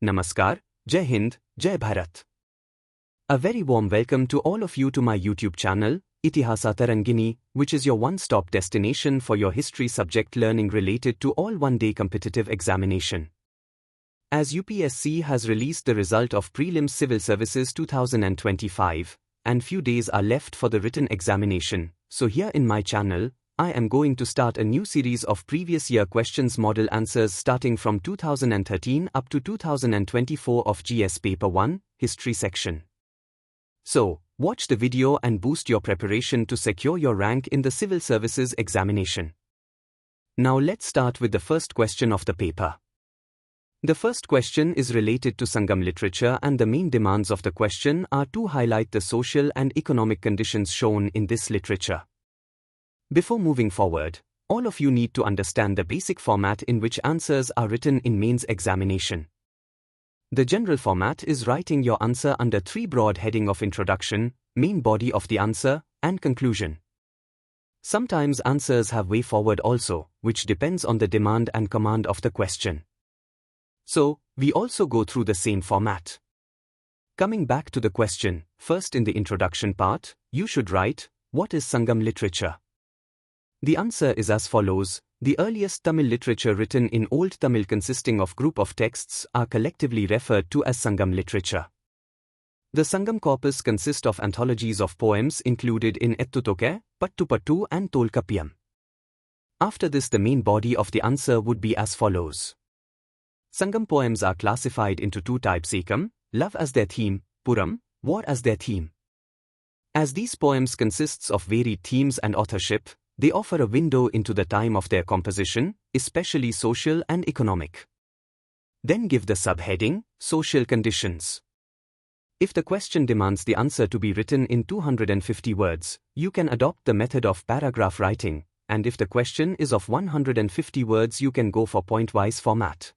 Namaskar, Jai Hind, Jai Bharat. A very warm welcome to all of you to my YouTube channel, Itihasa Tarangini, which is your one-stop destination for your history subject learning related to all one-day competitive examination. As UPSC has released the result of Prelims Civil Services 2025, and few days are left for the written examination, so here in my channel, I am going to start a new series of previous year questions model answers starting from 2013 up to 2024 of GS Paper 1, History section. So, watch the video and boost your preparation to secure your rank in the Civil Services examination. Now let's start with the first question of the paper. The first question is related to Sangam literature, and the main demands of the question are to highlight the social and economic conditions shown in this literature. Before moving forward, all of you need to understand the basic format in which answers are written in mains examination. The general format is writing your answer under three broad headings of introduction, main body of the answer, and conclusion. Sometimes answers have way forward also, which depends on the demand and command of the question. So, we also go through the same format. Coming back to the question, first in the introduction part, you should write, what is Sangam literature? The answer is as follows. The earliest Tamil literature written in Old Tamil consisting of group of texts are collectively referred to as Sangam literature. The Sangam corpus consists of anthologies of poems included in Ettutoke, Pattupattu and Tolkappiyam. After this, the main body of the answer would be as follows. Sangam poems are classified into two types: Ekam, love as their theme, Puram, war as their theme. As these poems consists of varied themes and authorship, they offer a window into the time of their composition, especially social and economic. Then give the subheading, Social Conditions. If the question demands the answer to be written in 250 words, you can adopt the method of paragraph writing, and if the question is of 150 words, you can go for point-wise format.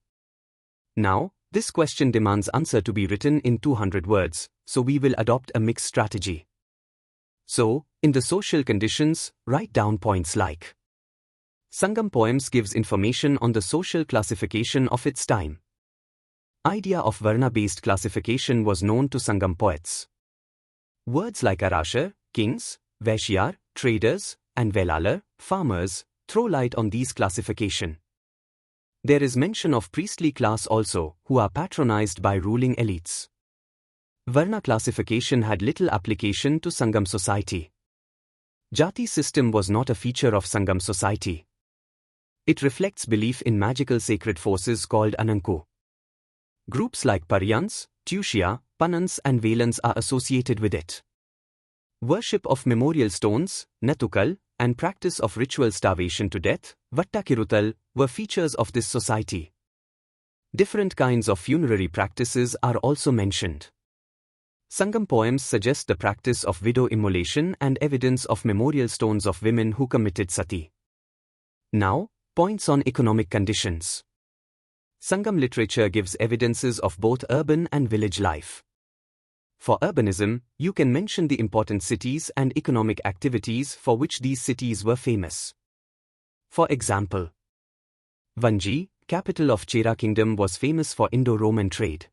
Now, this question demands answer to be written in 200 words, so we will adopt a mixed strategy. So, in the social conditions, write down points like Sangam poems gives information on the social classification of its time. Idea of Varna-based classification was known to Sangam poets. Words like Arashar, kings, Vaishyar, traders, and Velalar, farmers, throw light on these classification. There is mention of priestly class also, who are patronized by ruling elites. Varna classification had little application to Sangam society. Jati system was not a feature of Sangam society. It reflects belief in magical sacred forces called Ananku. Groups like Paryans, Tushya, Panans and Velans are associated with it. Worship of memorial stones, Natukal, and practice of ritual starvation to death, Vattakirutal, were features of this society. Different kinds of funerary practices are also mentioned. Sangam poems suggest the practice of widow immolation and evidence of memorial stones of women who committed sati. Now, points on economic conditions. Sangam literature gives evidences of both urban and village life. For urbanism, you can mention the important cities and economic activities for which these cities were famous. For example, Vanji, capital of Chera kingdom, was famous for Indo-Roman trade.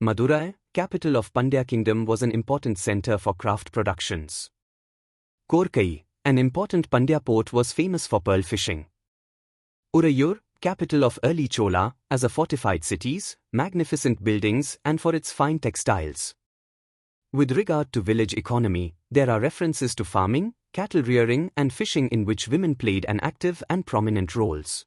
Madurai, capital of Pandya kingdom, was an important center for craft productions. Korkai, an important Pandya port, was famous for pearl fishing. Urayur, capital of early Chola, as a fortified cities, magnificent buildings and for its fine textiles. With regard to village economy, there are references to farming, cattle rearing and fishing in which women played an active and prominent roles.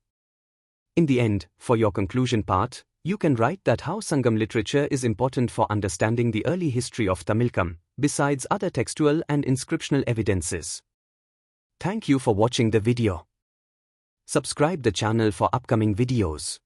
In the end, for your conclusion part, you can write that how Sangam literature is important for understanding the early history of Tamilkam, besides other textual and inscriptional evidences. Thank you for watching the video. Subscribe the channel for upcoming videos.